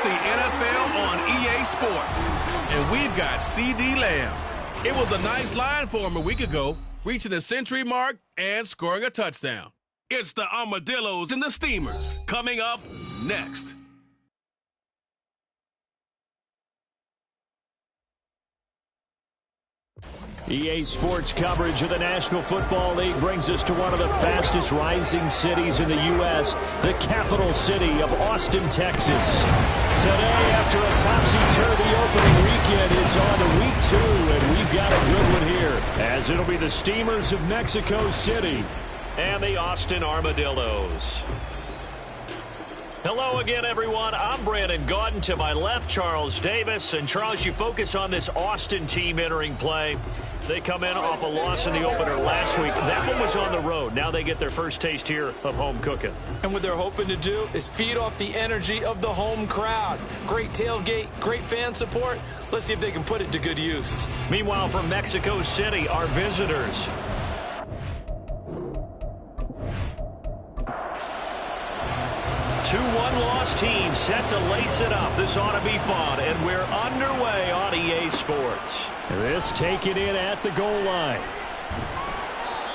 the NFL on EA Sports. And we've got C.D. Lamb. It was a nice line for him a week ago, reaching the century mark and scoring a touchdown. It's the Armadillos and the Steamers coming up next. EA Sports coverage of the National Football League brings us to one of the fastest rising cities in the U.S., the capital city of Austin, Texas. Today, after a topsy-turvy opening weekend, it's on to week 2, and we've got a good one here, as it'll be the Steamers of Mexico City and the Austin Armadillos. Hello again, everyone. I'm Brandon Gaudin. To my left, Charles Davis. And Charles, you focus on this Austin team entering play. They come in off a loss in the opener last week. That one was on the road. Now they get their first taste here of home cooking. And what they're hoping to do is feed off the energy of the home crowd. Great tailgate, great fan support. Let's see if they can put it to good use. Meanwhile, from Mexico City, our visitors. Two one-loss teams set to lace it up. This ought to be fun, and we're underway on EA Sports. This taken in at the goal line.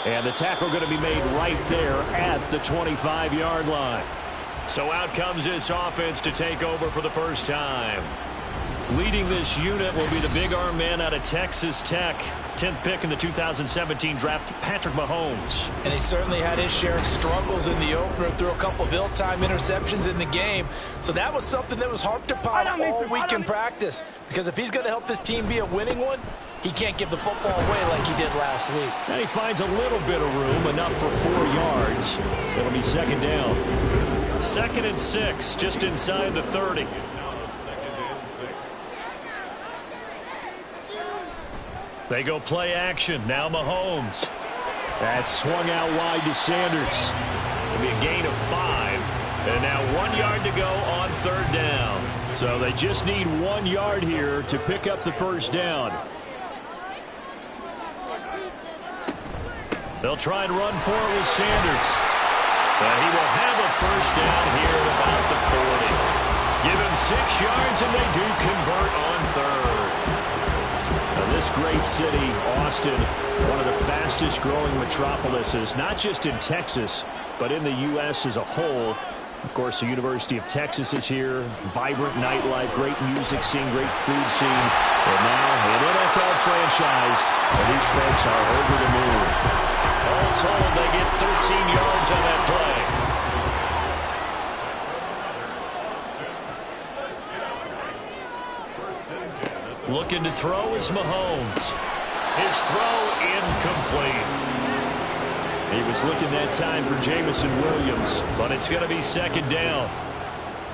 And the tackle going to be made right there at the 25-yard line. So out comes this offense to take over for the first time. Leading this unit will be the big arm man out of Texas Tech. 10th pick in the 2017 draft, Patrick Mahomes. And he certainly had his share of struggles in the opener, threw a couple of ill-timed interceptions in the game. So that was something that was harped upon all week in practice. Because if he's going to help this team be a winning one, he can't give the football away like he did last week. And he finds a little bit of room, enough for 4 yards. It'll be second down. 2nd and 6, just inside the 30. They go play action. Now Mahomes. That's swung out wide to Sanders. It'll be a gain of 5. And now 1 yard to go on 3rd down. So they just need 1 yard here to pick up the first down. They'll try and run for it with Sanders. And he will have a first down here at about the 40. Give him 6 yards, and they do convert on 3rd. This great city, Austin, one of the fastest growing metropolises, not just in Texas, but in the U.S. as a whole. Of course, the University of Texas is here. Vibrant nightlife, great music scene, great food scene. And now an NFL franchise, and these folks are over the moon. All told, they get 13 yards on that play. Looking to throw is Mahomes. His throw incomplete. He was looking that time for Jamison Williams, but it's going to be second down.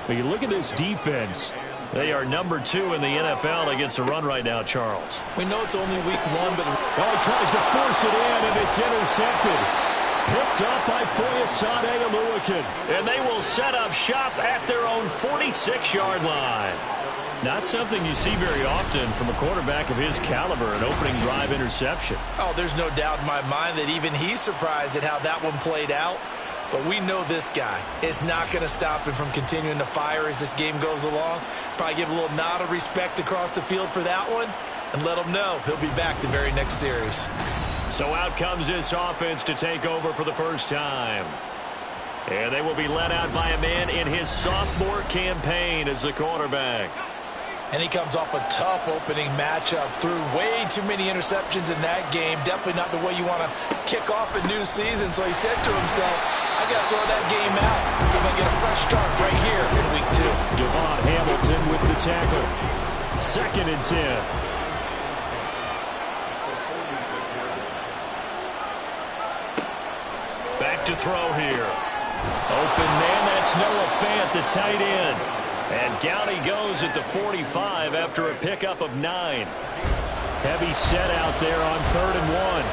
When you look at this defense, they are number 2 in the NFL against the run right now, Charles. We know it's only week 1, but he tries to force it in, and it's intercepted. Picked up by Foyesade Oluwakin. And they will set up shop at their own 46-yard line. Not something you see very often from a quarterback of his caliber, an opening drive interception. Oh, there's no doubt in my mind that even he's surprised at how that one played out. But we know this guy is not going to stop him from continuing to fire as this game goes along. Probably give a little nod of respect across the field for that one and let him know he'll be back the very next series. So out comes this offense to take over for the first time. And they will be led out by a man in his sophomore campaign as the quarterback. And he comes off a tough opening matchup. Threw way too many interceptions in that game. Definitely not the way you want to kick off a new season. So he said to himself, I got to throw that game out. I'm going to get a fresh start right here in week 2. Devon Hamilton with the tackle. 2nd and 10. Back to throw here. Open man, that's Noah Fant, the tight end. And down he goes at the 45 after a pickup of 9. Heavy set out there on 3rd and 1.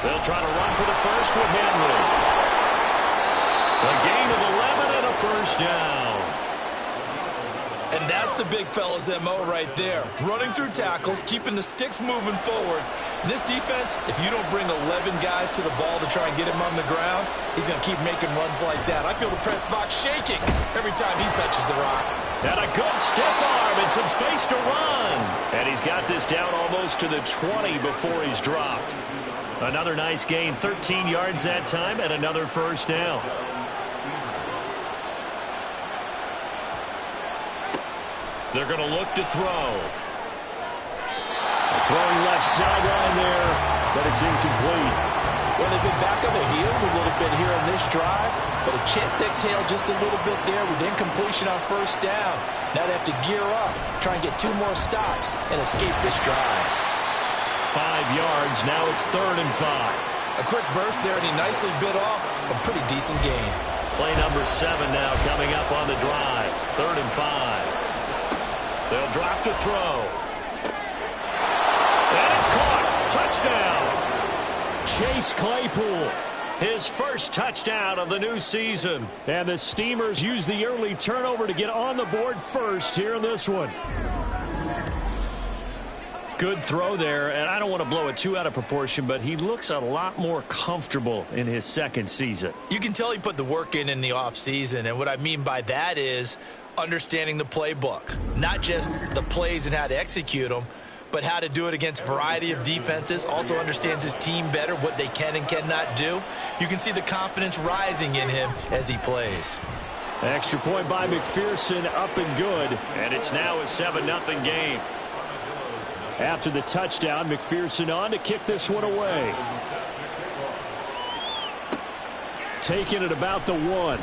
They'll try to run for the first with Henry. A gain of 11 and a first down. And And that's the big fella's MO right there. Running through tackles, keeping the sticks moving forward. This defense, if you don't bring 11 guys to the ball to try and get him on the ground, he's going to keep making runs like that. I feel the press box shaking every time he touches the rock. And a good stiff arm and some space to run. And he's got this down almost to the 20 before he's dropped. Another nice gain, 13 yards that time, and another first down. They're going to look to throw. Throwing left sideline there, but it's incomplete. Well, they've been back on their heels a little bit here on this drive, but a chance to exhale just a little bit there with incompletion on first down. Now they have to gear up, try and get 2 more stops, and escape this drive. 5 yards, now it's 3rd and 5. A quick burst there, and he nicely bit off a pretty decent gain. Play number 7 now coming up on the drive. 3rd and 5. They'll drop to throw. And it's caught. Touchdown. Chase Claypool. His first touchdown of the new season. And the Steamers use the early turnover to get on the board first here in this one. Good throw there, and I don't want to blow it too out of proportion, but he looks a lot more comfortable in his second season. You can tell he put the work in the offseason, and what I mean by that is understanding the playbook. Not just the plays and how to execute them, but how to do it against a variety of defenses. Also understands his team better, what they can and cannot do. You can see the confidence rising in him as he plays. Extra point by McPherson, up and good. And it's now a 7-0 game. After the touchdown, McPherson on to kick this one away. Taking it about the 1.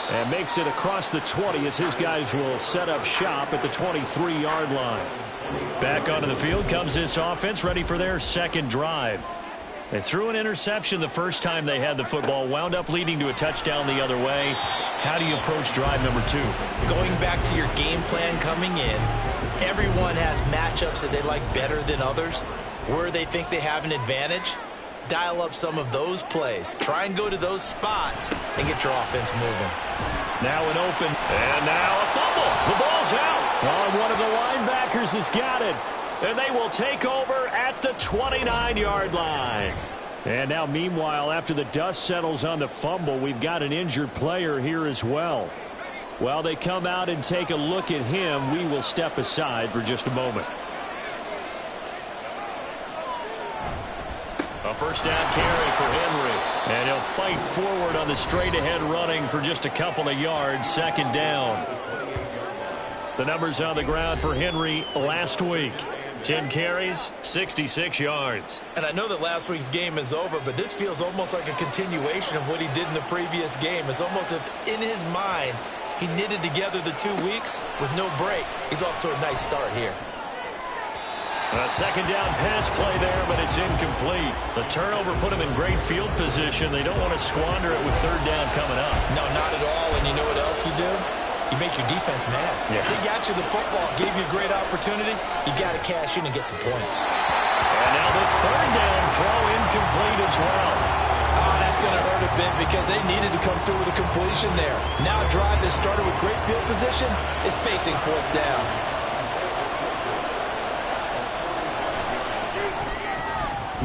And makes it across the 20 as his guys will set up shop at the 23-yard line. Back onto the field comes this offense, ready for their second drive. They threw an interception the first time they had the football, wound up leading to a touchdown the other way. How do you approach drive number 2? Going back to your game plan coming in, everyone has matchups that they like better than others. Where they think they have an advantage, dial up some of those plays. Try and go to those spots and get your offense moving. Now an open, and now a fumble. The ball's out. Well, one of the linebackers has got it. And they will take over at the 29-yard line. And now, meanwhile, after the dust settles on the fumble, we've got an injured player here as well. While they come out and take a look at him, we will step aside for just a moment. A first down carry for Henry. And he'll fight forward on the straight-ahead running for just a couple of yards. Second down. The numbers on the ground for Henry last week. 10 carries, 66 yards. And I know that last week's game is over, but this feels almost like a continuation of what he did in the previous game. It's almost as if in his mind he knitted together the 2 weeks with no break. He's off to a nice start here. A second down pass play there, but it's incomplete. The turnover put him in great field position. They don't want to squander it with third down coming up. No, not at all. And you know what else you do? You make your defense mad. Yeah. They got you the football, gave you a great opportunity. You got to cash in and get some points. And now the third down throw incomplete as well. Oh, that's going to hurt a bit because they needed to come through with a completion there. Now a drive that started with great field position is facing fourth down.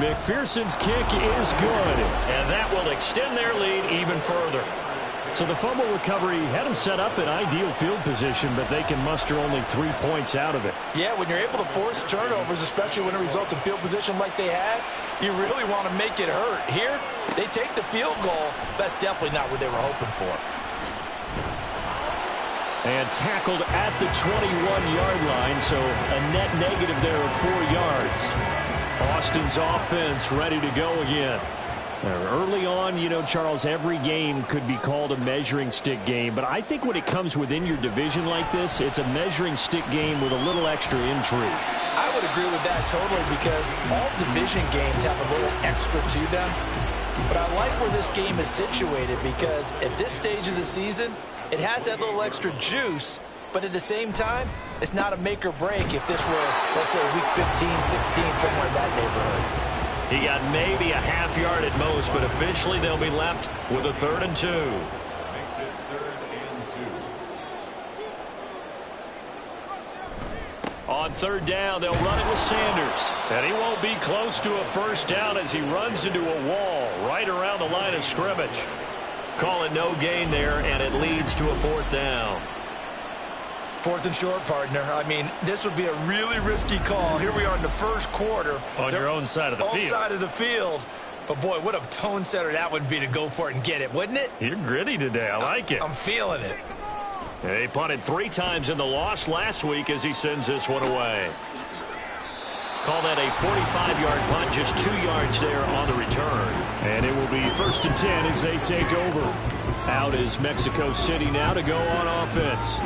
McPherson's kick is good, and that will extend their lead even further. So the fumble recovery had them set up in ideal field position, but they can muster only 3 points out of it. Yeah, when you're able to force turnovers, especially when it results in field position like they had, you really want to make it hurt. Here, they take the field goal. That's definitely not what they were hoping for. And tackled at the 21-yard line, so a net negative there of 4 yards. Austin's offense ready to go again. Early on, you know, Charles, every game could be called a measuring stick game, but I think when it comes within your division like this, it's a measuring stick game with a little extra intrigue. I would agree with that totally because all division games have a little extra to them. But I like where this game is situated because at this stage of the season, it has that little extra juice, but at the same time, it's not a make or break if this were, let's say, week 15, 16, somewhere in that neighborhood. He got maybe a half yard at most, but officially they'll be left with a 3rd and 2. on third down, they'll run it with Sanders. And he won't be close to a first down as he runs into a wall right around the line of scrimmage. Call it no gain there, and it leads to a fourth down. Fourth and short, partner. I mean, this would be a really risky call. Here we are in the first quarter. On your own side of the field. Own side of the field. But, boy, what a tone setter that would be to go for it and get it, wouldn't it? You're gritty today. I like it. I'm feeling it. And he punted 3 times in the loss last week as he sends this one away. Call that a 45-yard punt, just 2 yards there on the return. And it will be 1st and 10 as they take over. Out is Mexico City now to go on offense.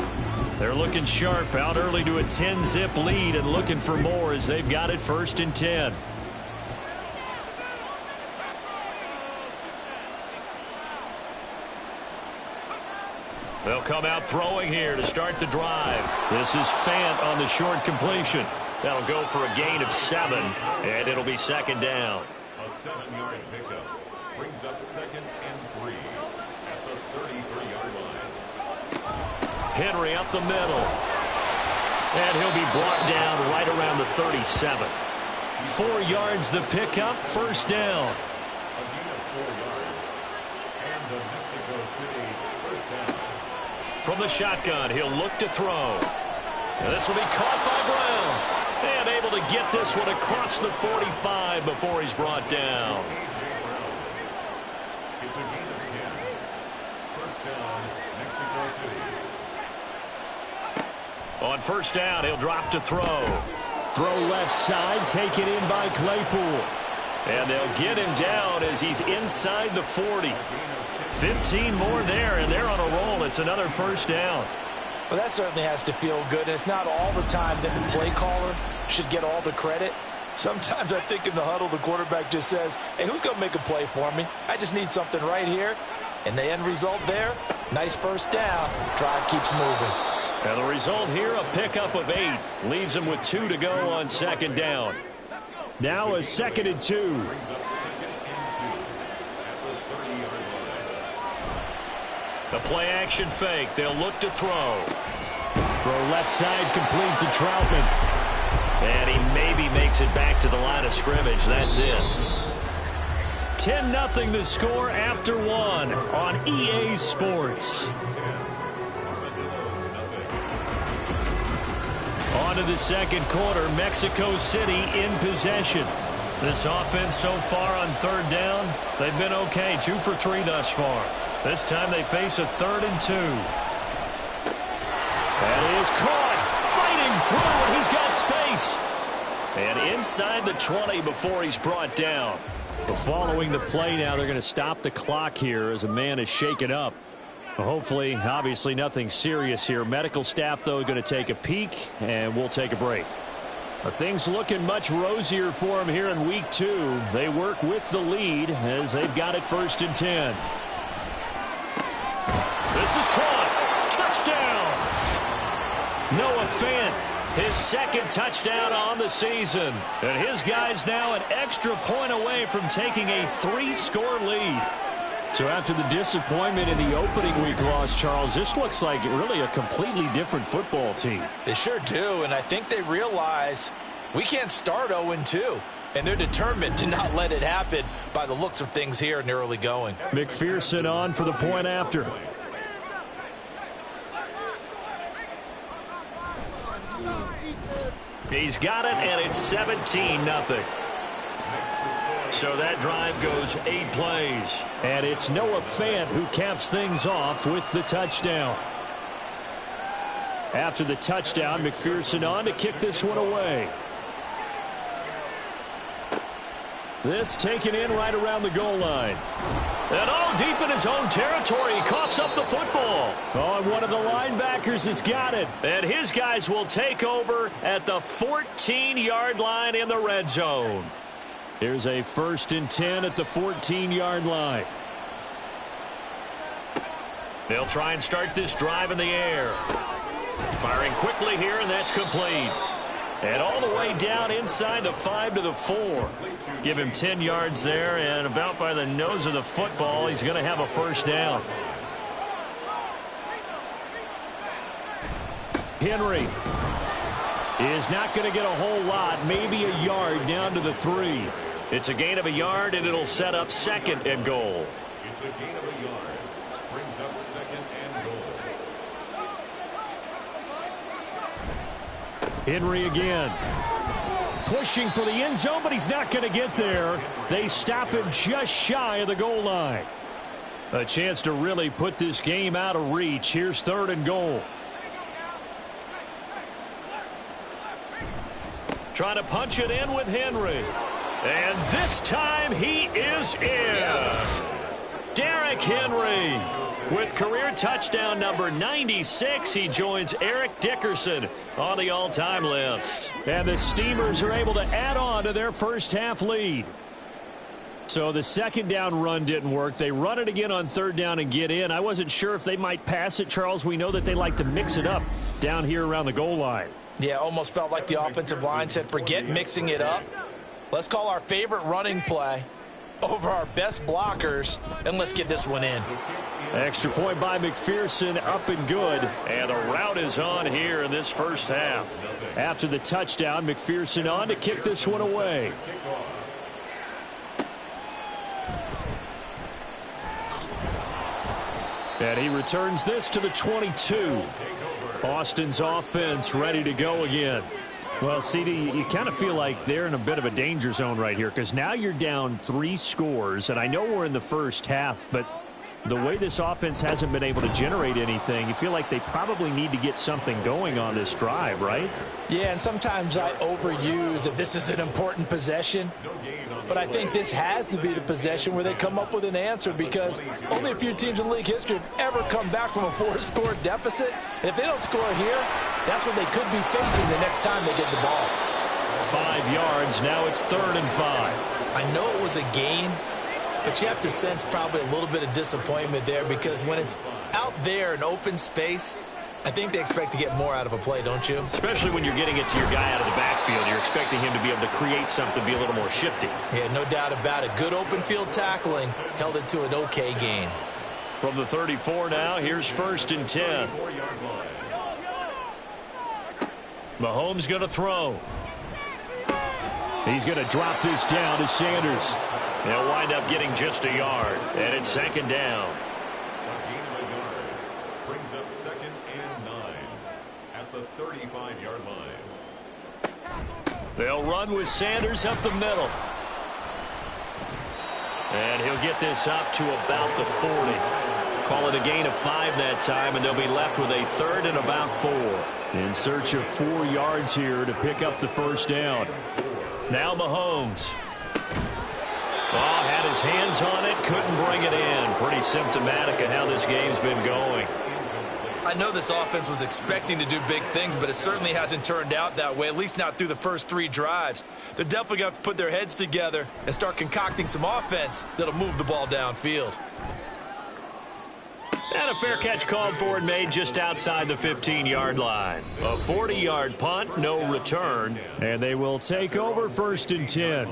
They're looking sharp, out early to a 10-zip lead and looking for more as they've got it 1st and 10. They'll come out throwing here to start the drive. This is Fant on the short completion. That'll go for a gain of 7, and it'll be 2nd down. A 7-yard pickup brings up 2nd and 3 at the 33-yard line. Henry up the middle. And he'll be brought down right around the 37. 4 yards the pickup, 1st down. A gain of 4 yards. And the Mexico City 1st down. From the shotgun, he'll look to throw. This will be caught by Brown. And able to get this one across the 45 before he's brought down. It's a gain of 10. 1st down, Mexico City. On 1st down, he'll drop to throw. Throw left side, taken in by Claypool. And they'll get him down as he's inside the 40. 15 more there, and they're on a roll. It's another 1st down. Well, that certainly has to feel good. It's not all the time that the play caller should get all the credit. Sometimes I think in the huddle, the quarterback just says, hey, who's going to make a play for me? I just need something right here. And the end result there, nice 1st down. Drive keeps moving. And the result here, a pickup of 8. Leaves him with 2 to go on 2nd down. Now a 2nd and 2. Brings up 2nd and 2 at the 30-yard line. The play action fake. They'll look to throw. Throw left side complete to Troutman. And he maybe makes it back to the line of scrimmage. That's it. 10-0 the score after 1 on EA Sports. On to the 2nd quarter. Mexico City in possession. This offense so far on 3rd down, they've been okay. 2 for 3 thus far. This time they face a 3rd and 2. That is caught. Fighting through, and he's got space. And inside the 20 before he's brought down. But following the play now, they're going to stop the clock here as a man is shaken up. Hopefully, obviously nothing serious here. Medical staff, though, going to take a peek, and we'll take a break. Things looking much rosier for them here in week 2. They work with the lead as they've got it 1st and 10. This is caught. Touchdown. Noah Fant, his 2nd touchdown on the season. And his guys now an extra point away from taking a 3-score lead. So after the disappointment in the opening week loss, Charles, this looks like really a completely different football team. They sure do, and I think they realize we can't start 0-2. And they're determined to not let it happen by the looks of things here in the early going. McPherson on for the point after. He's got it, and it's 17-0. So that drive goes 8 plays. And it's Noah Fant who caps things off with the touchdown. After the touchdown, McPherson on to kick this one away. This taken in right around the goal line. And all deep in his own territory, he coughs up the football. Oh, and one of the linebackers has got it. And his guys will take over at the 14-yard line in the red zone. Here's a 1st and 10 at the 14-yard line. They'll try and start this drive in the air. Firing quickly here, and that's complete. And all the way down inside the 5 to the 4. Give him 10 yards there, and about by the nose of the football, he's going to have a 1st down. Henry is not going to get a whole lot, maybe a yard down to the 3. It's a gain of a yard, and it'll set up 2nd and goal. It's a gain of a yard. Brings up 2nd and goal. Henry again. Pushing for the end zone, but he's not going to get there. They stop him just shy of the goal line. A chance to really put this game out of reach. Here's 3rd and goal. Trying to punch it in with Henry. And this time he is in. Yes. Derrick Henry with career touchdown number 96. He joins Eric Dickerson on the all-time list. And the Steamers are able to add on to their first half lead. So the 2nd down run didn't work. They run it again on 3rd down and get in. I wasn't sure if they might pass it, Charles. We know that they like to mix it up down here around the goal line. Yeah, almost felt like the offensive line said, forget mixing it up. Let's call our favorite running play over our best blockers, and let's get this one in. Extra point by McPherson, up and good. And the route is on here in this first half. After the touchdown, McPherson on to kick this one away. And he returns this to the 22. Austin's offense ready to go again. Well, CD, you kind of feel like they're in a bit of a danger zone right here because now you're down 3 scores, and I know we're in the first half, but the way this offense hasn't been able to generate anything, you feel like they probably need to get something going on this drive, right? Yeah, and sometimes I overuse that this is an important possession, but I think this has to be the possession where they come up with an answer because only a few teams in league history have ever come back from a 4-score deficit. And if they don't score here, that's what they could be facing the next time they get the ball. 5 yards. Now it's 3rd and 5. I know it was a gain, but you have to sense probably a little bit of disappointment there because when it's out there in open space, I think they expect to get more out of a play, don't you? Especially when you're getting it to your guy out of the backfield. You're expecting him to be able to create something, be a little more shifty. Yeah, no doubt about it. Good open field tackling held it to an okay gain. From the 34 now, here's 1st and 10. Mahomes going to throw. He's going to drop this down to Sanders. They'll wind up getting just a yard. And it's 2nd down. A gain of a yard. Brings up 2nd and 9 at the 35-yard line. They'll run with Sanders up the middle. And he'll get this up to about the 40. Call it a gain of 5 that time, and they'll be left with a 3rd and about 4. In search of 4 yards here to pick up the first down. Now Mahomes. Oh, had his hands on it, couldn't bring it in. Pretty symptomatic of how this game's been going. I know this offense was expecting to do big things, but it certainly hasn't turned out that way, at least not through the first 3 drives. They're definitely going to have to put their heads together and start concocting some offense that'll move the ball downfield. And a fair catch called for and made just outside the 15-yard line. A 40-yard punt, no return, and they will take over 1st and 10.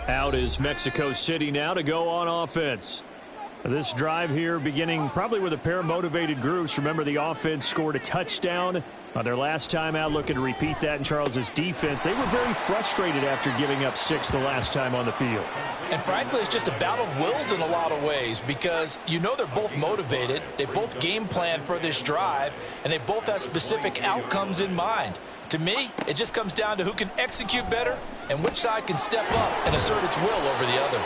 Out is Mexico City now to go on offense. This drive here beginning probably with a pair of motivated groups. Remember, the offense scored a touchdown on their last time out, looking to repeat that in Charles's defense. They were very frustrated after giving up 6 the last time on the field. And frankly, it's just a battle of wills in a lot of ways because you know they're both motivated. They both game plan for this drive, and they both have specific outcomes in mind. To me, it just comes down to who can execute better and which side can step up and assert its will over the other.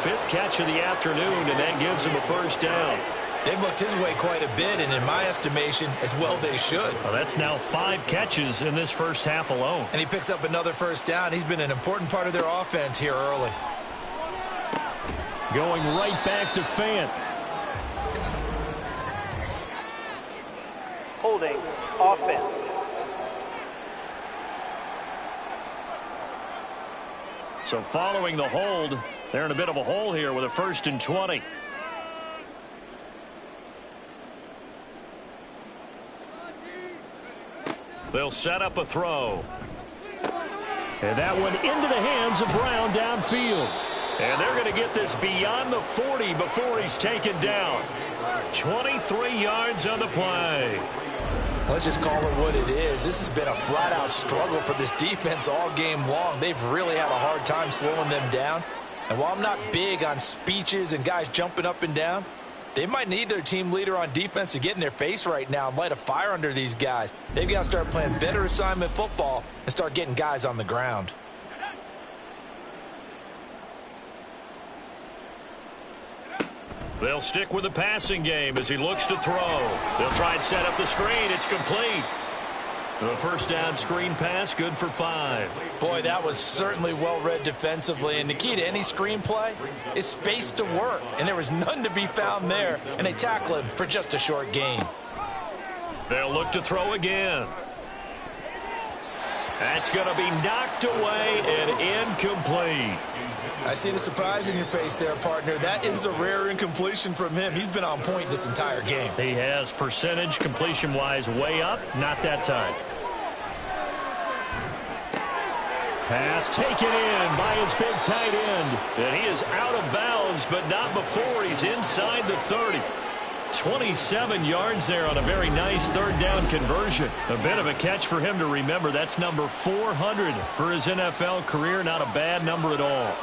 5th catch of the afternoon, and that gives him a first down. They've looked his way quite a bit, and in my estimation, as well they should. Well, that's now 5 catches in this first half alone. And he picks up another first down. He's been an important part of their offense here early. Going right back to Fant. Holding offense. So following the hold, they're in a bit of a hole here with a 1st and 20. They'll set up a throw. And that one into the hands of Brown downfield. And they're going to get this beyond the 40 before he's taken down. 23 yards on the play. Let's just call it what it is. This has been a flat-out struggle for this defense all game long. They've really had a hard time slowing them down. And while I'm not big on speeches and guys jumping up and down, they might need their team leader on defense to get in their face right now and light a fire under these guys. They've got to start playing better assignment football and start getting guys on the ground. They'll stick with the passing game as he looks to throw. They'll try and set up the screen. It's complete. The first down screen pass, good for 5. Boy, that was certainly well-read defensively. And the key to any screen play is space to work. And there was none to be found there. And they tackle him for just a short gain. They'll look to throw again. That's going to be knocked away and incomplete. I see the surprise in your face there, partner. That is a rare incompletion from him. He's been on point this entire game. He has percentage completion-wise way up. Not that time. Pass taken in by his big tight end. And he is out of bounds, but not before he's inside the 30. 27 yards there on a very nice third down conversion. A bit of a catch for him to remember. That's number 400 for his NFL career. Not a bad number at all.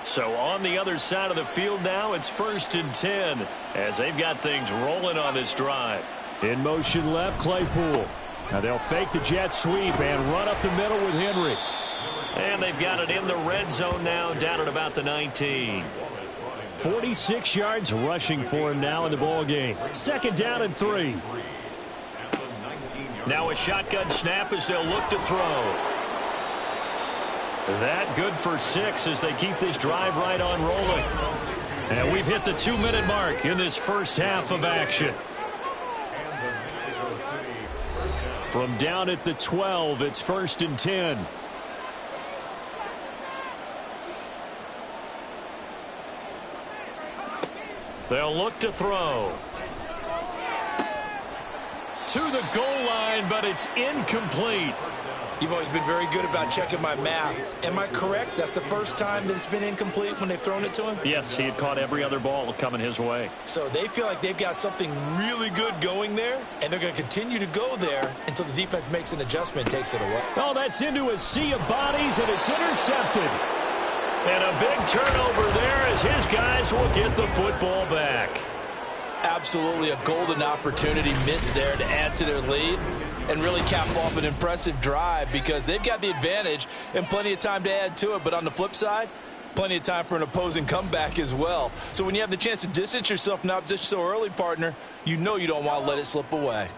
So on the other side of the field now, it's 1st and 10 as they've got things rolling on this drive. In motion left, Claypool. Now they'll fake the jet sweep and run up the middle with Henry. And they've got it in the red zone now, down at about the 19. 46 yards rushing for him now in the ball game. 2nd down and 3. Now a shotgun snap as they'll look to throw. That good for 6 as they keep this drive right on rolling. And we've hit the 2-minute mark in this first half of action. From down at the 12, it's 1st and 10. They'll look to throw. To the goal line, but it's incomplete. You've always been very good about checking my math. Am I correct? That's the first time that it's been incomplete when they've thrown it to him? Yes, he had caught every other ball coming his way. So they feel like they've got something really good going there, and they're going to continue to go there until the defense makes an adjustment and takes it away. Oh, that's into a sea of bodies, and it's intercepted. And a big turnover there as his guys will get the football back. Absolutely a golden opportunity missed there to add to their lead and really cap off an impressive drive because they've got the advantage and plenty of time to add to it. But on the flip side, plenty of time for an opposing comeback as well. So when you have the chance to distance yourself from opposition so early, partner, you know you don't want to let it slip away.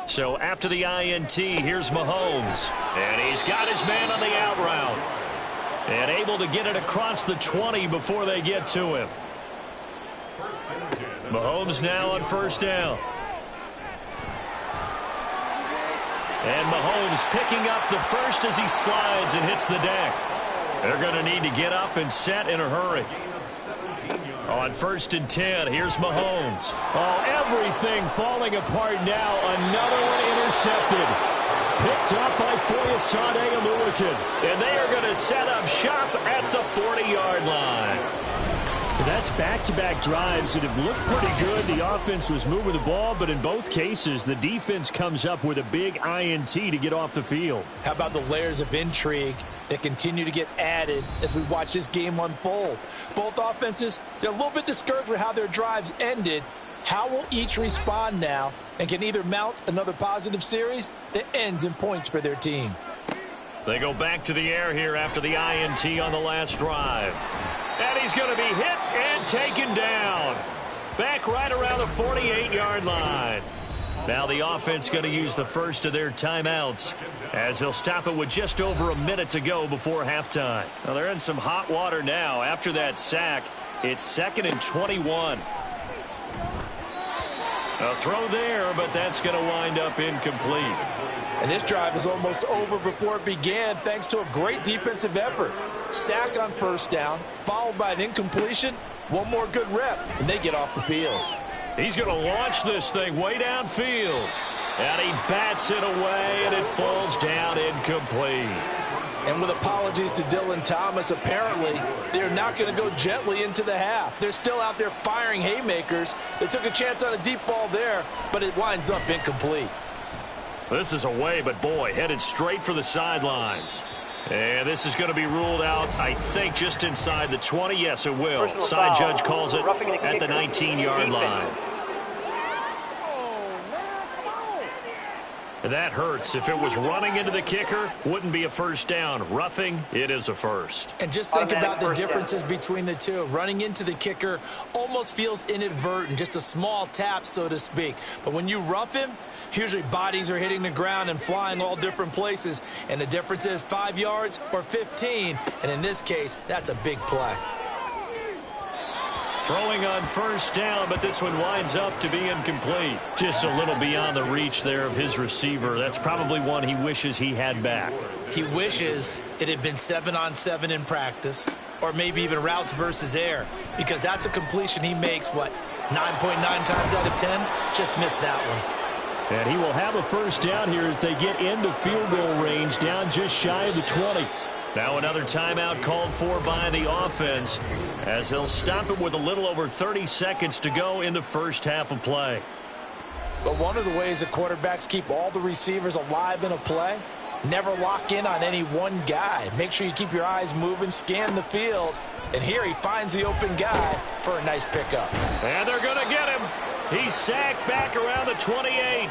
So after the INT, here's Mahomes. And he's got his man on the out route. And able to get it across the 20 before they get to him. Mahomes now on 1st down. And Mahomes picking up the first as he slides and hits the deck. They're going to need to get up and set in a hurry. On 1st and 10, here's Mahomes. Oh, everything falling apart now. Another one intercepted. Picked up by Foyesade Aluakin. And they are going to set up shop at the 40-yard line. That's back-to-back drives that have looked pretty good. The offense was moving the ball, but in both cases, the defense comes up with a big INT to get off the field. How about the layers of intrigue that continue to get added as we watch this game unfold? Both offenses, they're a little bit discouraged with how their drives ended. How will each respond now and can either mount another positive series that ends in points for their team? They go back to the air here after the INT on the last drive. And he's going to be hit and taken down. Back right around the 48-yard line. Now the offense going to use the first of their timeouts as they'll stop it with just over a minute to go before halftime. Now they're in some hot water now. After that sack, it's 2nd and 21. A throw there, but that's going to wind up incomplete. And this drive is almost over before it began thanks to a great defensive effort. Sack on 1st down, followed by an incompletion. One more good rep, and they get off the field. He's going to launch this thing way downfield. And he bats it away, and it falls down incomplete. And with apologies to Dylan Thomas, apparently they're not going to go gently into the half. They're still out there firing haymakers. They took a chance on a deep ball there, but it winds up incomplete. This is away, but boy, headed straight for the sidelines. And this is going to be ruled out, I think, just inside the 20. Yes, it will. Side judge calls it at the 19-yard line. That hurts. If it was running into the kicker, wouldn't be a first down. Roughing, it is a first. And just think about the differences between the two. Running into the kicker almost feels inadvertent, just a small tap, so to speak. But when you rough him, usually bodies are hitting the ground and flying all different places. And the difference is 5 yards or 15. And in this case, that's a big play. Throwing on first down, but this one winds up to be incomplete. Just a little beyond the reach there of his receiver. That's probably one he wishes he had back. He wishes it had been 7-on-7 in practice, or maybe even routes versus air, because that's a completion he makes, 9.9 times out of 10? Just missed that one. And he will have a first down here as they get into field goal range, down just shy of the 20. Now another timeout called for by the offense as they'll stop it with a little over 30 seconds to go in the first half of play. But one of the ways that quarterbacks keep all the receivers alive in a play, never lock in on any one guy. Make sure you keep your eyes moving, scan the field. And here he finds the open guy for a nice pickup. And they're going to get him. He's sacked back around the 28.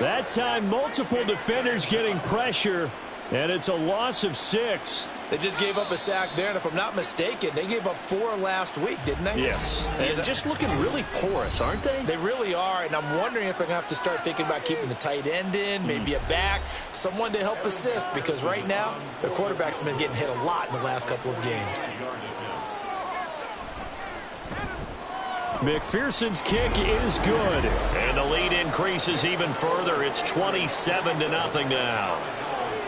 That time, multiple defenders getting pressure. And it's a loss of 6. They just gave up a sack there, and if I'm not mistaken, they gave up 4 last week, didn't they? Yes. And just looking really porous, aren't they? They really are, and I'm wondering if I'm going to have to start thinking about keeping the tight end in, maybe a back, someone to help assist, because right now, the quarterback's been getting hit a lot in the last couple of games. McPherson's kick is good. And the lead increases even further. It's 27-0 now.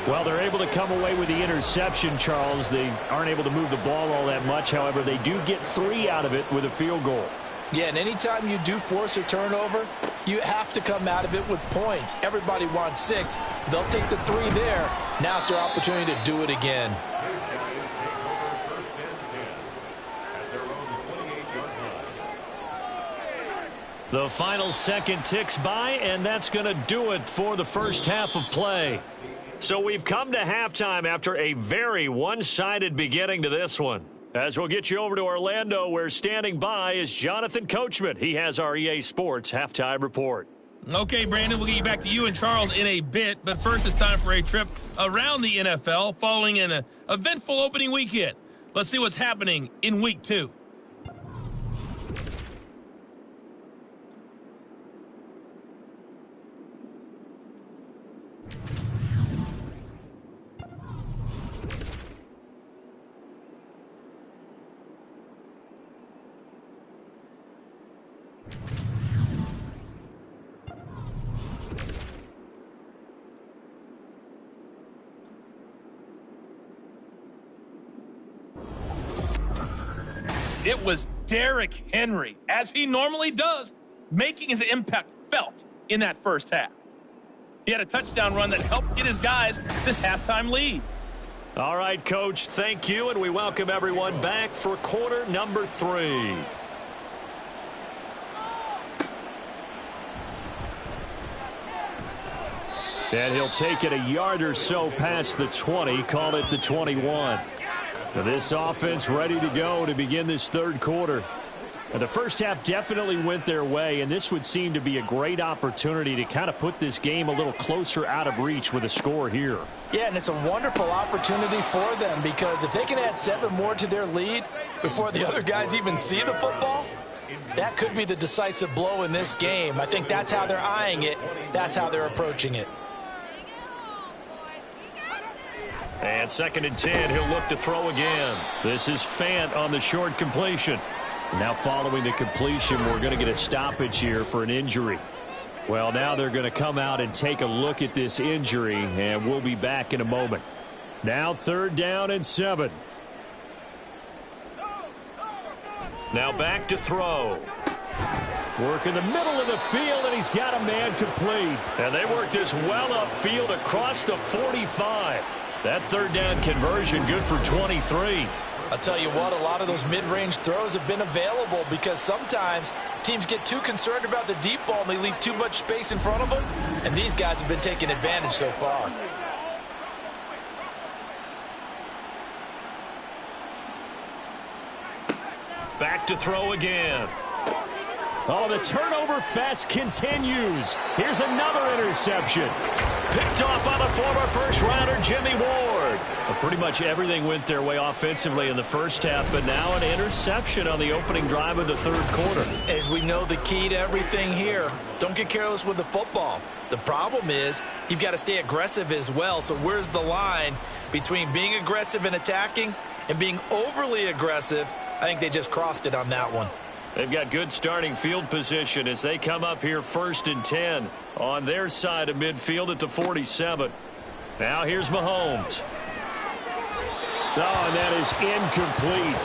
Well, they're able to come away with the interception, Charles. They aren't able to move the ball all that much. However, they do get 3 out of it with a field goal. Yeah, and anytime you do force a turnover, you have to come out of it with points. Everybody wants 6. They'll take the 3 there. Now it's their opportunity to do it again. The final second ticks by, and that's going to do it for the first half of play. So we've come to halftime after a very one-sided beginning to this one. As we'll get you over to Orlando, where standing by is Jonathan Coachman. He has our EA Sports halftime report. Okay, Brandon, we'll get you back to you and Charles in a bit. But first, it's time for a trip around the NFL following an eventful opening weekend. Let's see what's happening in Week 2. It was Derrick Henry, as he normally does, making his impact felt in that first half. He had a touchdown run that helped get his guys this halftime lead. All right, Coach, thank you, and we welcome everyone back for quarter number 3. And he'll take it a yard or so past the 20, call it the 21. Now this offense ready to go to begin this third quarter. And the first half definitely went their way, and this would seem to be a great opportunity to kind of put this game a little closer out of reach with a score here. Yeah, and it's a wonderful opportunity for them, because if they can add 7 more to their lead before the other guys even see the football, that could be the decisive blow in this game. I think that's how they're eyeing it. That's how they're approaching it. And 2nd and 10, he'll look to throw again. This is Fant on the short completion. Now following the completion, we're going to get a stoppage here for an injury. Well, now they're going to come out and take a look at this injury, and we'll be back in a moment. Now 3rd down and 7. Now back to throw. Work in the middle of the field, and he's got a man complete. And they work this well upfield across the 45. That third down conversion good for 23. I'll tell you what, a lot of those mid-range throws have been available because sometimes teams get too concerned about the deep ball and they leave too much space in front of them, and these guys have been taking advantage so far. Back to throw again. Oh, the turnover fest continues. Here's another interception. Picked off by the former first-rounder Jimmy Ward. Well, pretty much everything went their way offensively in the first half, but now an interception on the opening drive of the third quarter. As we know, the key to everything here, don't get careless with the football. The problem is you've got to stay aggressive as well, so where's the line between being aggressive and attacking and being overly aggressive? I think they just crossed it on that one. They've got good starting field position as they come up here 1st and 10 on their side of midfield at the 47. Now here's Mahomes. Oh, and that is incomplete.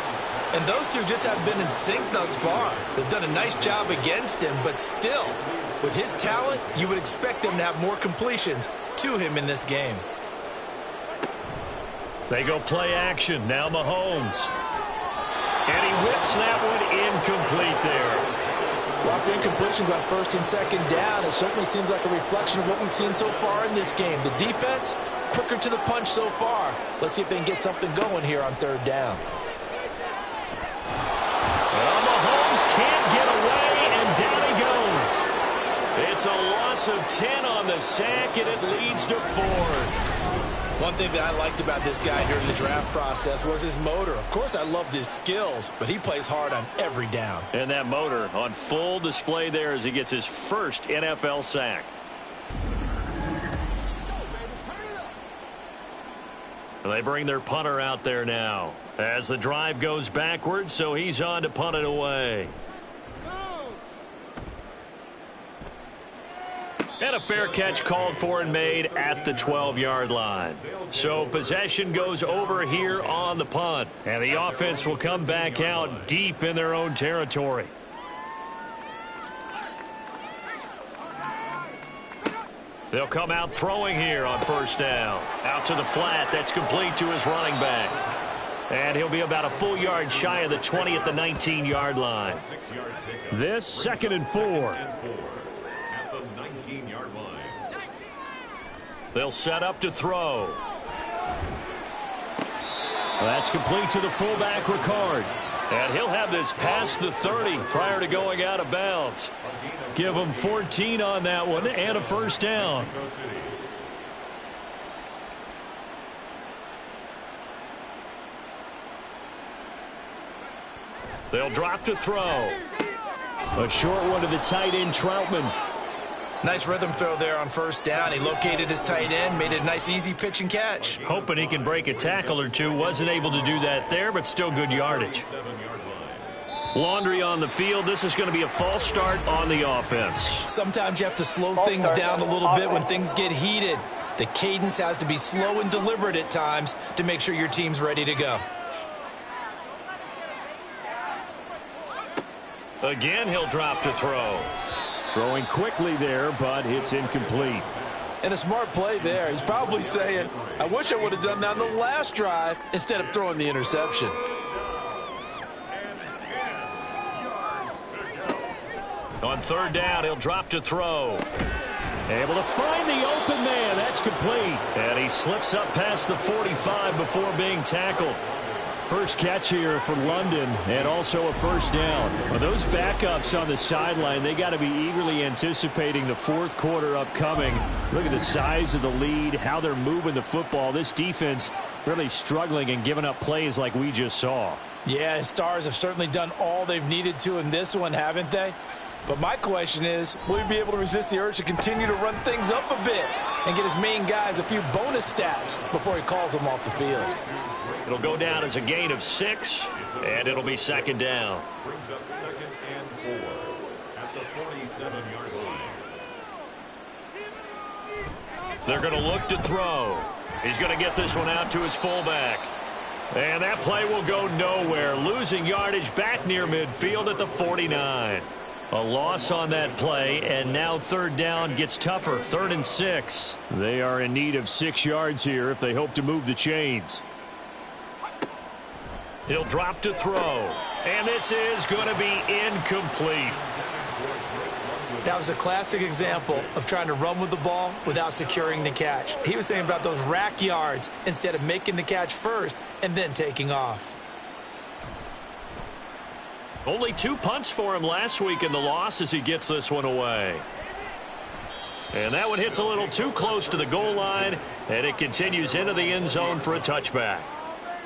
And those two just haven't been in sync thus far. They've done a nice job against him, but still, with his talent, you would expect them to have more completions to him in this game. They go play action. Now Mahomes. And he whips that one incomplete there. Well, the incompletions on 1st and 2nd down, it certainly seems like a reflection of what we've seen so far in this game. The defense, quicker to the punch so far. Let's see if they can get something going here on 3rd down. Well, Mahomes can't get away, and down he goes. It's a loss of 10 on the sack, and it leads to Ford. One thing that I liked about this guy during the draft process was his motor. Of course, I loved his skills, but he plays hard on every down. And that motor on full display there as he gets his first NFL sack. And they bring their punter out there now as the drive goes backwards, so he's on to punt it away. And a fair catch called for and made at the 12-yard line. So possession goes over here on the punt. And the offense will come back out deep in their own territory. They'll come out throwing here on 1st down. Out to the flat. That's complete to his running back. And he'll be about a full yard shy of the 20 at the 19-yard line. This 2nd and 4. At the 19-yard line. They'll set up to throw. That's complete to the fullback, Ricard. And he'll have this past the 30 prior to going out of bounds. Give him 14 on that one and a 1st down. They'll drop to throw. A short one to the tight end, Troutman. Nice rhythm throw there on 1st down. He located his tight end, made it a nice easy pitch and catch. Hoping he can break a tackle or two. Wasn't able to do that there, but still good yardage. Laundry on the field. This is going to be a false start on the offense. Sometimes you have to slow things down a little bit when things get heated. The cadence has to be slow and deliberate at times to make sure your team's ready to go. Again, he'll drop to throw. Throwing quickly there, but it's incomplete. And a smart play there. He's probably saying, I wish I would have done that on the last drive instead of throwing the interception. On 3rd down, he'll drop to throw. Able to find the open man. That's complete. And he slips up past the 45 before being tackled. First catch here for London, and also a 1st down. Well, those backups on the sideline, they got to be eagerly anticipating the 4th quarter upcoming. Look at the size of the lead, how they're moving the football. This defense really struggling and giving up plays like we just saw. Yeah, Stars have certainly done all they've needed to in this one, haven't they? But my question is, will he be able to resist the urge to continue to run things up a bit and get his main guys a few bonus stats before he calls them off the field? It'll go down as a gain of 6, and it'll be 2nd down. Brings up 2nd and 4 at the 47-yard line. They're going to look to throw. He's going to get this one out to his fullback. And that play will go nowhere. Losing yardage back near midfield at the 49. A loss on that play, and now third down gets tougher. 3rd and 6. They are in need of 6 yards here if they hope to move the chains. He'll drop to throw, and this is going to be incomplete. That was a classic example of trying to run with the ball without securing the catch. He was thinking about those rack yards instead of making the catch first and then taking off. Only 2 punts for him last week in the loss as he gets this one away. And that one hits a little too close to the goal line, and it continues into the end zone for a touchback.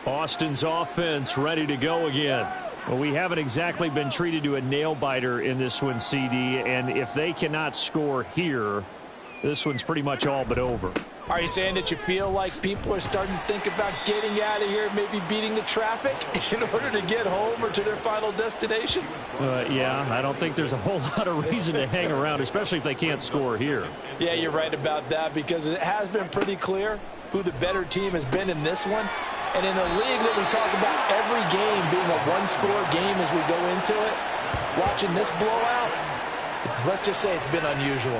Austin's offense ready to go again. Well, we haven't exactly been treated to a nail-biter in this one, CD, and if they cannot score here, this one's pretty much all but over. Are you saying that you feel like people are starting to think about getting out of here, maybe beating the traffic in order to get home or to their final destination? Yeah, I don't think there's a whole lot of reason to hang around, especially if they can't score here. Yeah, you're right about that, because it has been pretty clear who the better team has been in this one. And in a league that we talk about every game being a one-score game as we go into it, watching this blowout, let's just say it's been unusual.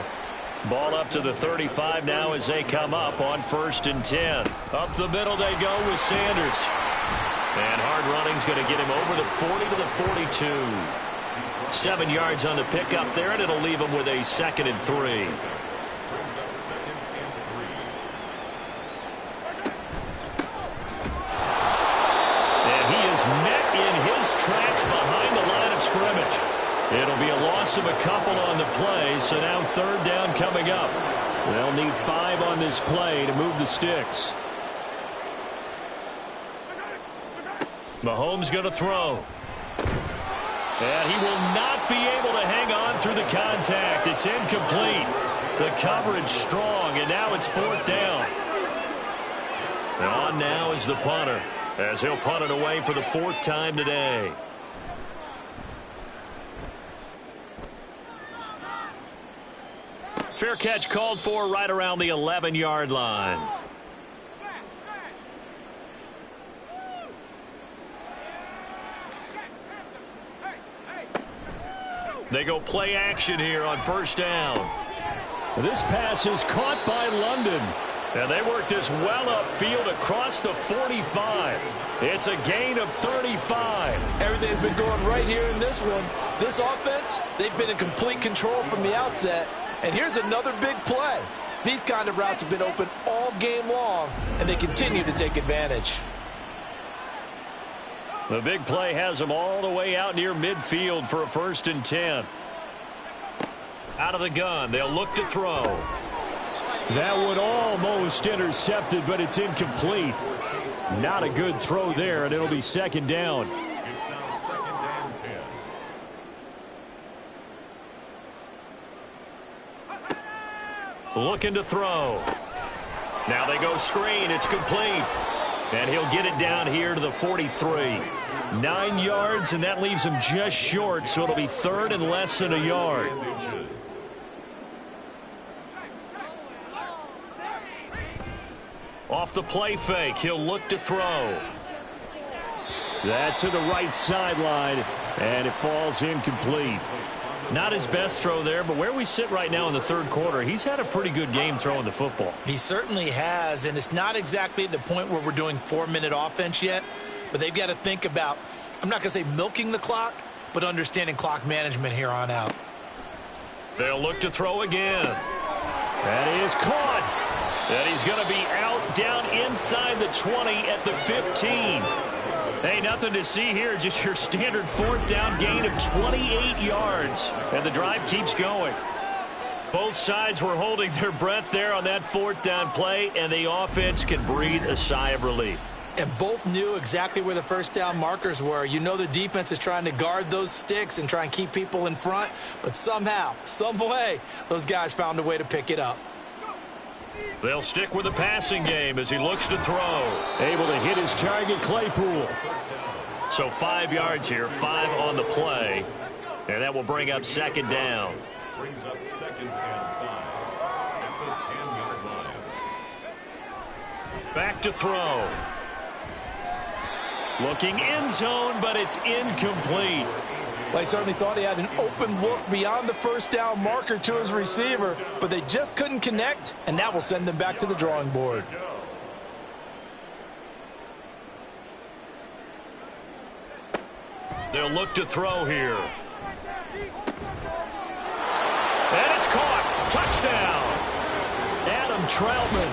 Ball up to the 35 now as they come up on 1st and 10. Up the middle they go with Sanders. And hard running's going to get him over the 40 to the 42. 7 yards on the pickup there, and it'll leave him with a 2nd and 3. Met in his tracks behind the line of scrimmage. It'll be a loss of a couple on the play, so now 3rd down coming up. They'll need 5 on this play to move the sticks. Mahomes going to throw. And he will not be able to hang on through the contact. It's incomplete. The coverage strong, and now it's 4th down. And on now is the punter, as he'll punt it away for the 4th time today. Fair catch called for right around the 11-yard line. They go play action here on 1st down. This pass is caught by London. And they work this well upfield across the 45. It's a gain of 35. Everything's been going right here in this one. This offense, they've been in complete control from the outset. And here's another big play. These kind of routes have been open all game long, and they continue to take advantage. The big play has them all the way out near midfield for a 1st and 10. Out of the gun, they'll look to throw. That one almost intercepted, but it's incomplete. Not a good throw there, and it'll be 2nd down. It's now 2nd and 10. Looking to throw. Now they go screen. It's complete. And he'll get it down here to the 43. 9 yards, and that leaves him just short, so it'll be 3rd and less than a yard. Off the play fake, he'll look to throw. That's to the right sideline, and it falls incomplete. Not his best throw there, but where we sit right now in the 3rd quarter, he's had a pretty good game throwing the football. He certainly has, and it's not exactly at the point where we're doing 4-minute offense yet, but they've got to think about, I'm not going to say milking the clock, but understanding clock management here on out. They'll look to throw again. That is caught. And he's going to be out down inside the 20 at the 15. Hey, nothing to see here, just your standard 4th down gain of 28 yards. And the drive keeps going. Both sides were holding their breath there on that 4th down play, and the offense can breathe a sigh of relief. And both knew exactly where the 1st down markers were. You know the defense is trying to guard those sticks and try and keep people in front, but somehow, some way, those guys found a way to pick it up. They'll stick with the passing game as he looks to throw. Able to hit his target, Claypool. So 5 yards here, 5 on the play. And that will bring up 2nd down. Brings up 2nd and 5 at the 10-yard line. Back to throw. Looking end zone, but it's incomplete. Well, he certainly thought he had an open look beyond the first down marker to his receiver, but they just couldn't connect, and that will send them back to the drawing board. They'll look to throw here. And it's caught. Touchdown. Adam Troutman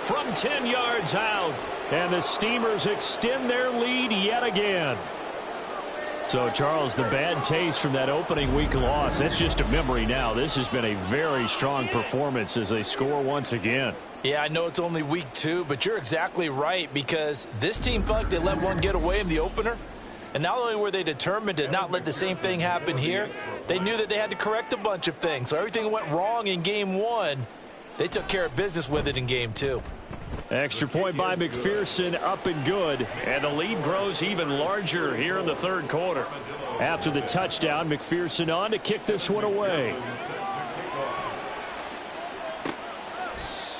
from 10 yards out. And the Steamers extend their lead yet again. So, Charles, the bad taste from that opening week loss, that's just a memory now. This has been a very strong performance as they score once again. Yeah, I know it's only week 2, but you're exactly right, because this team felt like they let one get away in the opener. And not only were they determined to not let the same thing happen here, they knew that they had to correct a bunch of things. So everything that went wrong in game 1, they took care of business with it in game 2. Extra point by McPherson, up and good. And the lead grows even larger here in the third quarter. After the touchdown, McPherson on to kick this one away.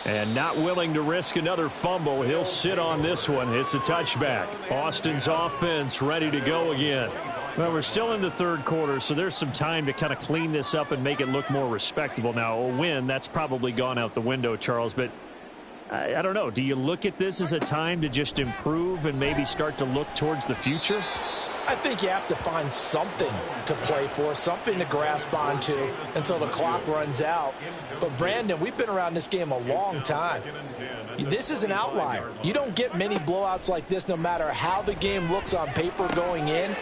And not willing to risk another fumble. He'll sit on this one. It's a touchback. Austin's offense ready to go again. Well, we're still in the third quarter, so there's some time to kind of clean this up and make it look more respectable. Now, a win, that's probably gone out the window, Charles, but I don't know. Do you look at this as a time to just improve and maybe start to look towards the future? I think you have to find something to play for, something to grasp onto until the clock runs out. But, Brandon, we've been around this game a long time. This is an outlier. You don't get many blowouts like this no matter how the game looks on paper going in.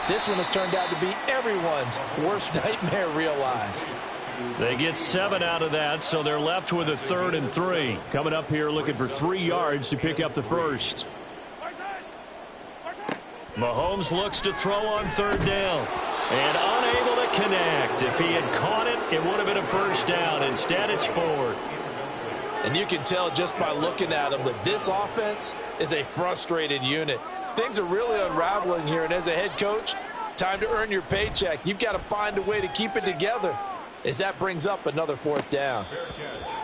This one has turned out to be everyone's worst nightmare realized. They get 7 out of that, so they're left with a 3rd and 3. Coming up here looking for 3 yards to pick up the first. Mahomes looks to throw on 3rd down. And unable to connect. If he had caught it, it would have been a first down. Instead, it's 4th. And you can tell just by looking at them that this offense is a frustrated unit. Things are really unraveling here, and as a head coach, time to earn your paycheck. You've got to find a way to keep it together as that brings up another 4th down.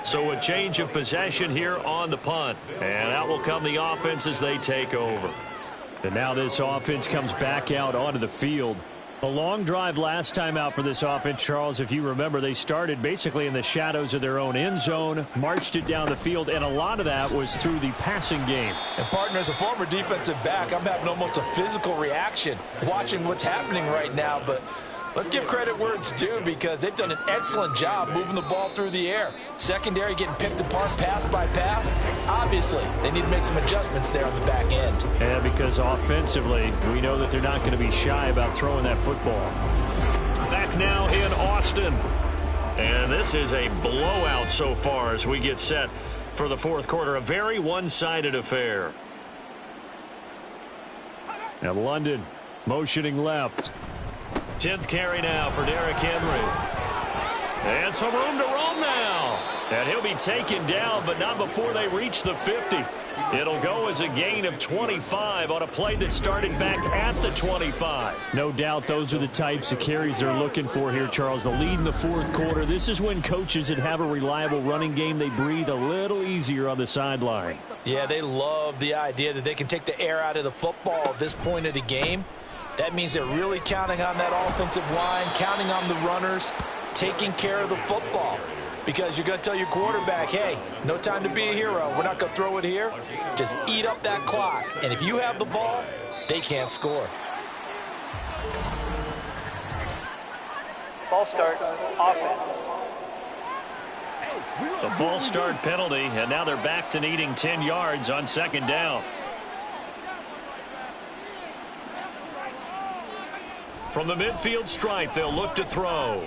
So a change of possession here on the punt. And out will come the offense as they take over. And now this offense comes back out onto the field. A long drive last time out for this offense, Charles. If you remember, they started basically in the shadows of their own end zone, marched it down the field, and a lot of that was through the passing game. And, partner, as a former defensive back, I'm having almost a physical reaction watching what's happening right now. But let's give credit where it's due, because they've done an excellent job moving the ball through the air. Secondary getting picked apart pass by pass. Obviously, they need to make some adjustments there on the back end. Yeah, because offensively, we know that they're not going to be shy about throwing that football. Back now in Austin. And this is a blowout so far as we get set for the fourth quarter. A very one-sided affair. Now London motioning left. 10th carry now for Derrick Henry. And some room to roam now. And he'll be taken down, but not before they reach the 50. It'll go as a gain of 25 on a play that started back at the 25. No doubt those are the types of carries they're looking for here, Charles. The lead in the fourth quarter. This is when coaches that have a reliable running game, they breathe a little easier on the sideline. Yeah, they love the idea that they can take the air out of the football at this point of the game. That means they're really counting on that offensive line, counting on the runners, taking care of the football. Because you're going to tell your quarterback, hey, no time to be a hero. We're not going to throw it here. Just eat up that clock. And if you have the ball, they can't score. False start, offense. A false start penalty, and now they're back to needing 10 yards on second down. From the midfield stripe, they'll look to throw.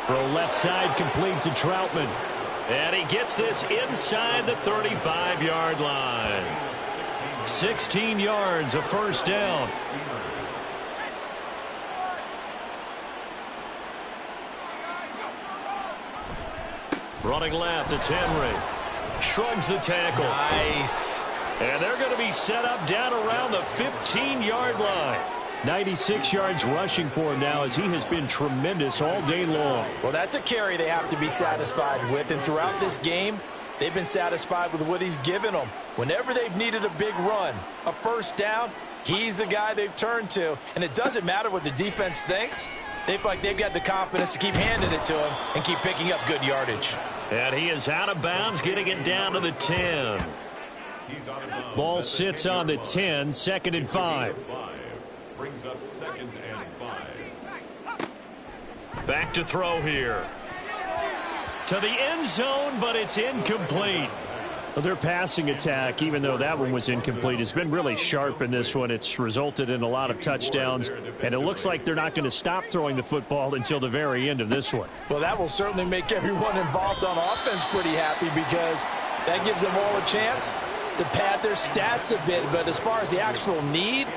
Throw left side complete to Troutman. And he gets this inside the 35-yard line. 16 yards, a first down. Running left, it's Henry. Shrugs the tackle. Nice. And they're going to be set up down around the 15-yard line. 96 yards rushing for him now as he has been tremendous all day long. Well, that's a carry they have to be satisfied with. And throughout this game, they've been satisfied with what he's given them. Whenever they've needed a big run, a first down, He's the guy they've turned to, and it doesn't matter what the defense thinks. They feel like they've got the confidence to keep handing it to him and keep picking up good yardage. And he is out of bounds, getting it down to the 10. Ball sits on the 10, 2nd and 5. Brings up 2nd and 5. Back to throw here. To the end zone, but it's incomplete. Well, their passing attack, even though that one was incomplete, has been really sharp in this one. It's resulted in a lot of touchdowns, and it looks like they're not going to stop throwing the football until the very end of this one. Well, that will certainly make everyone involved on offense pretty happy because that gives them all a chance to pad their stats a bit. But as far as the actual need,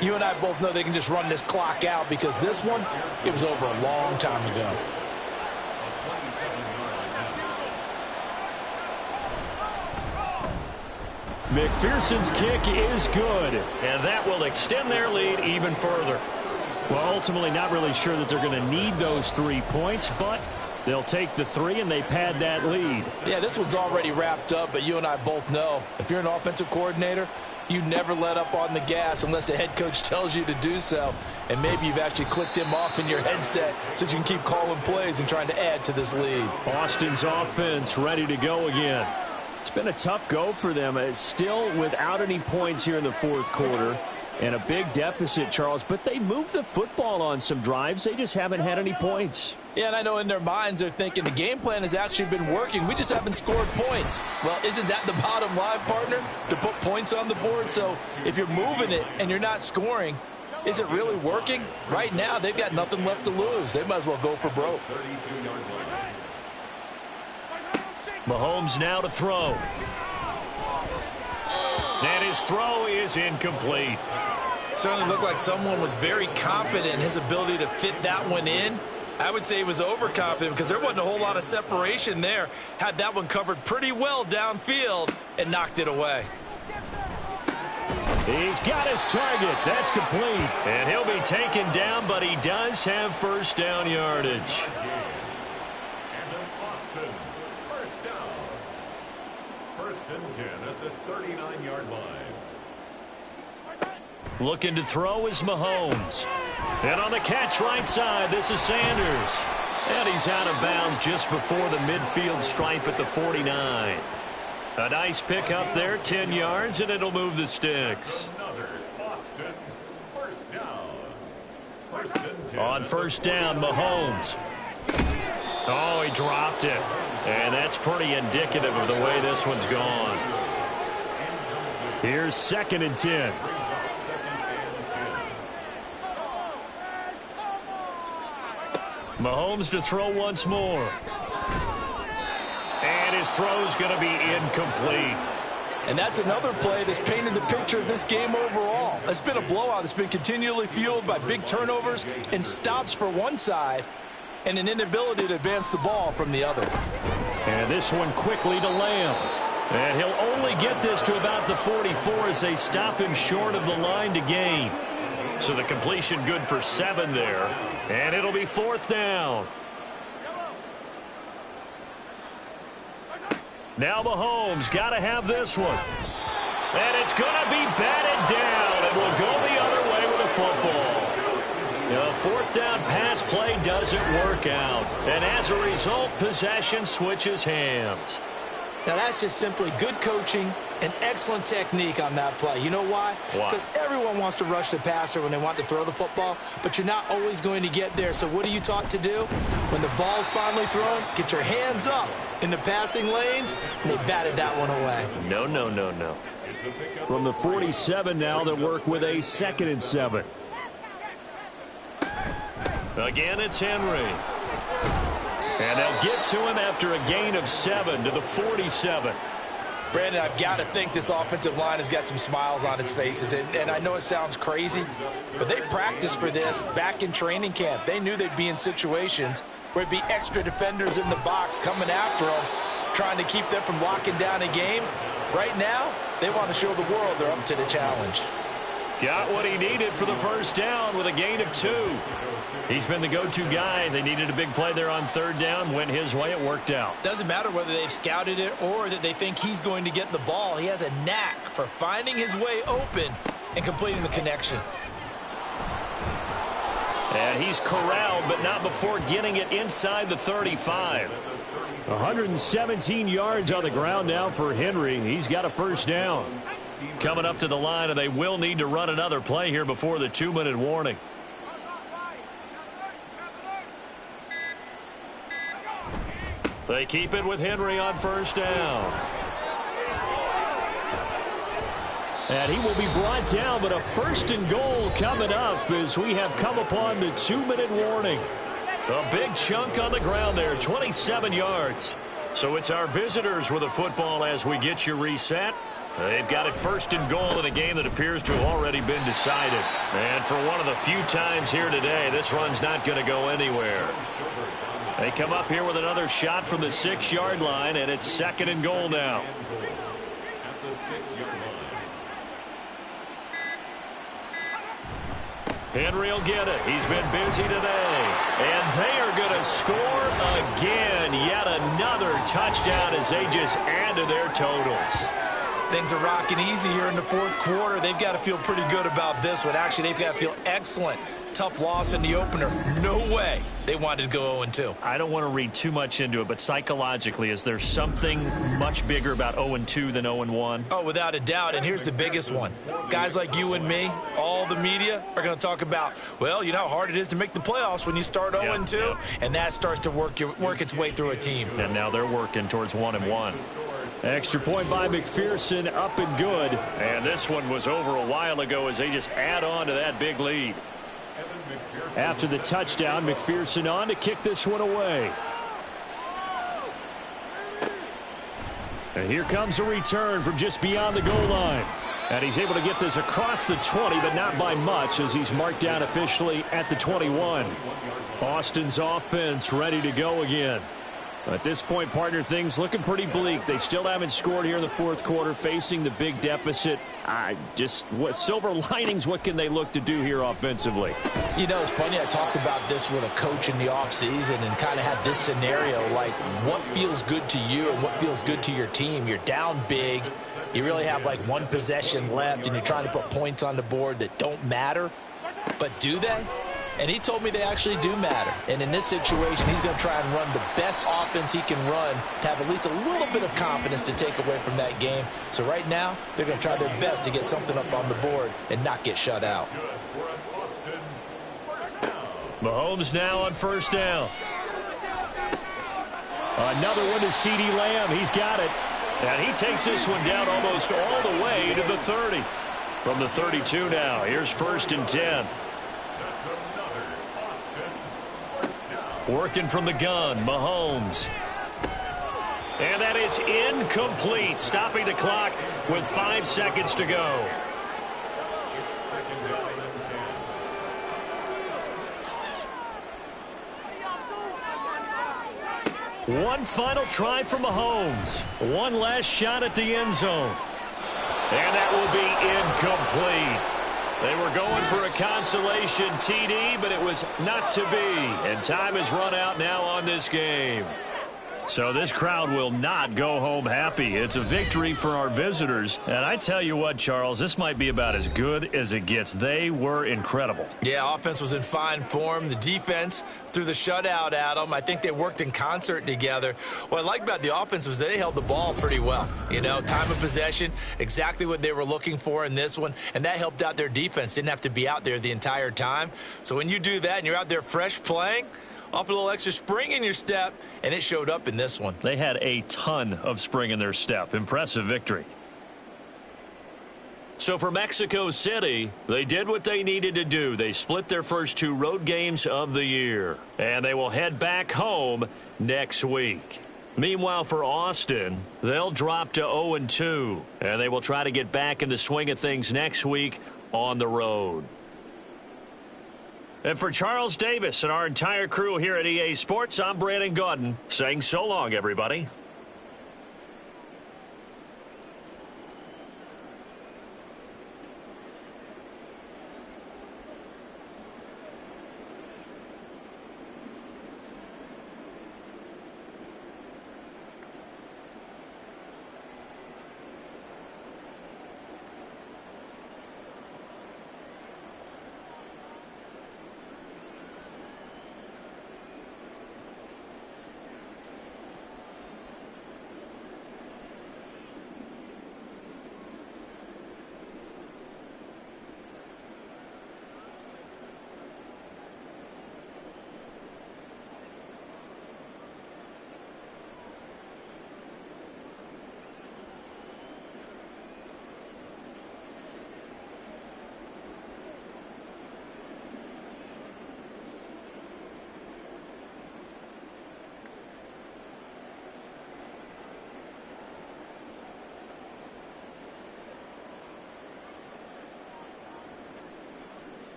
you and I both know they can just run this clock out because this one, it was over a long time ago. McPherson's kick is good. And that will extend their lead even further. Well, ultimately not really sure that they're going to need those 3 points, but they'll take the 3 and they pad that lead. Yeah, this one's already wrapped up, but you and I both know if you're an offensive coordinator, you never let up on the gas unless the head coach tells you to do so. And maybe you've actually clicked him off in your headset so you can keep calling plays and trying to add to this lead. Austin's offense ready to go again. It's been a tough go for them. It's still without any points here in the 4th quarter and a big deficit, Charles, but they moved the football on some drives. They just haven't had any points. Yeah, and I know in their minds they're thinking the game plan has actually been working. We just haven't scored points. Well, isn't that the bottom line, partner? To put points on the board. So if you're moving it and you're not scoring, is it really working? Right now, they've got nothing left to lose. They might as well go for broke. Mahomes now to throw. And his throw is incomplete. Certainly looked like someone was very confident in his ability to fit that one in. I would say he was overconfident because there wasn't a whole lot of separation there. Had that one covered pretty well downfield and knocked it away. He's got his target. That's complete. And he'll be taken down, but he does have first down yardage. And 10 at the 39-yard line. Looking to throw is Mahomes. And on the catch right side, this is Sanders. And he's out of bounds just before the midfield stripe at the 49. A nice pick up there, 10 yards, and it'll move the sticks. Another Boston first down. First and 10. On first down, Mahomes. Oh, he dropped it. And that's pretty indicative of the way this one's gone. Here's 2nd and 10. Mahomes to throw once more. And his throw's going to be incomplete. And that's another play that's painted the picture of this game overall. It's been a blowout. It's been continually fueled by big turnovers and stops for one side and an inability to advance the ball from the other. And this one quickly to Lamb. And he'll only get this to about the 44 as they stop him short of the line to gain. So the completion good for 7 there. And it'll be 4th down. Now Mahomes got to have this one. And it's going to be batted down. It will go the other way with a football. A 4th down pass play doesn't work out. And as a result, possession switches hands. Now that's just simply good coaching and excellent technique on that play. You know why? Because everyone wants to rush the passer when they want to throw the football, but you're not always going to get there. So what are you taught to do? When the ball's finally thrown, get your hands up in the passing lanes, and they batted that one away. No, no, no, no. From the 47 now, they work with a 2nd and 7. Again, it's Henry. And they'll get to him after a gain of 7 to the 47. Brandon, I've got to think this offensive line has got some smiles on its faces. And I know it sounds crazy, but they practiced for this back in training camp. They knew they'd be in situations where it'd be extra defenders in the box coming after them, trying to keep them from locking down a game. Right now, they want to show the world they're up to the challenge. Got what he needed for the first down with a gain of 2. He's been the go-to guy. They needed a big play there on 3rd down. Went his way. It worked out. Doesn't matter whether they've scouted it or that they think he's going to get the ball. He has a knack for finding his way open and completing the connection. And he's corralled, but not before getting it inside the 35. 117 yards on the ground now for Henry. He's got a first down. Coming up to the line, and they will need to run another play here before the 2-minute warning. They keep it with Henry on first down. And he will be brought down, but a first and goal coming up as we have come upon the 2-minute warning. A big chunk on the ground there, 27 yards. So it's our visitors with the football as we get you reset. They've got it first and goal in a game that appears to have already been decided. And for one of the few times here today, this run's not going to go anywhere. They come up here with another shot from the 6-yard line, and it's second and goal now. At the 6-yard line. Henry will get it. He's been busy today. And they are going to score again. Yet another touchdown as they just add to their totals. Things are rocking easy here in the fourth quarter. They've got to feel pretty good about this one. Actually, they've got to feel excellent. Tough loss in the opener. No way they wanted to go 0-2. I don't want to read too much into it, but psychologically, is there something much bigger about 0-2 than 0-1? Oh, without a doubt, and here's the biggest one. Guys like you and me, all the media, are going to talk about, well, you know how hard it is to make the playoffs when you start 0-2, and that starts to work its way through a team. And now they're working towards 1-1. Extra point by McPherson, up and good. And this one was over a while ago as they just add on to that big lead. After the touchdown, McPherson on to kick this one away. And here comes a return from just beyond the goal line. And he's able to get this across the 20, but not by much as he's marked down officially at the 21. Austin's offense ready to go again. At this point, partner, things looking pretty bleak. They still haven't scored here in the fourth quarter, facing the big deficit. What silver linings, what can they look to do here offensively? You know, it's funny, I talked about this with a coach in the offseason and kind of had this scenario, like what feels good to you and what feels good to your team. You're down big. You really have like one possession left, and you're trying to put points on the board that don't matter. But do they? And he told me they actually do matter. And in this situation, he's going to try and run the best offense he can run to have at least a little bit of confidence to take away from that game. So right now, they're going to try their best to get something up on the board and not get shut out. Mahomes now on first down. Another one to CeeDee Lamb. He's got it. And he takes this one down almost all the way to the 30. From the 32 now, here's first and 10. Working from the gun, Mahomes. And that is incomplete, stopping the clock with 5 seconds to go. One final try for Mahomes. One last shot at the end zone. And that will be incomplete. They were going for a consolation TD, but it was not to be. And time has run out now on this game. So this crowd will not go home happy. It's a victory for our visitors. And I tell you what, Charles, this might be about as good as it gets. They were incredible. Yeah, offense was in fine form. The defense threw the shutout at them. I think they worked in concert together. What I like about the offense was they held the ball pretty well. You know, time of possession, exactly what they were looking for in this one. And that helped out their defense. Didn't have to be out there the entire time. So when you do that and you're out there fresh playing, off a little extra spring in your step, and it showed up in this one. They had a ton of spring in their step. Impressive victory. So for Mexico City, they did what they needed to do. They split their first 2 road games of the year, and they will head back home next week. Meanwhile, for Austin, they'll drop to 0-2, and they will try to get back in the swing of things next week on the road. And for Charles Davis and our entire crew here at EA Sports, I'm Brandon Gaudin saying so long, everybody.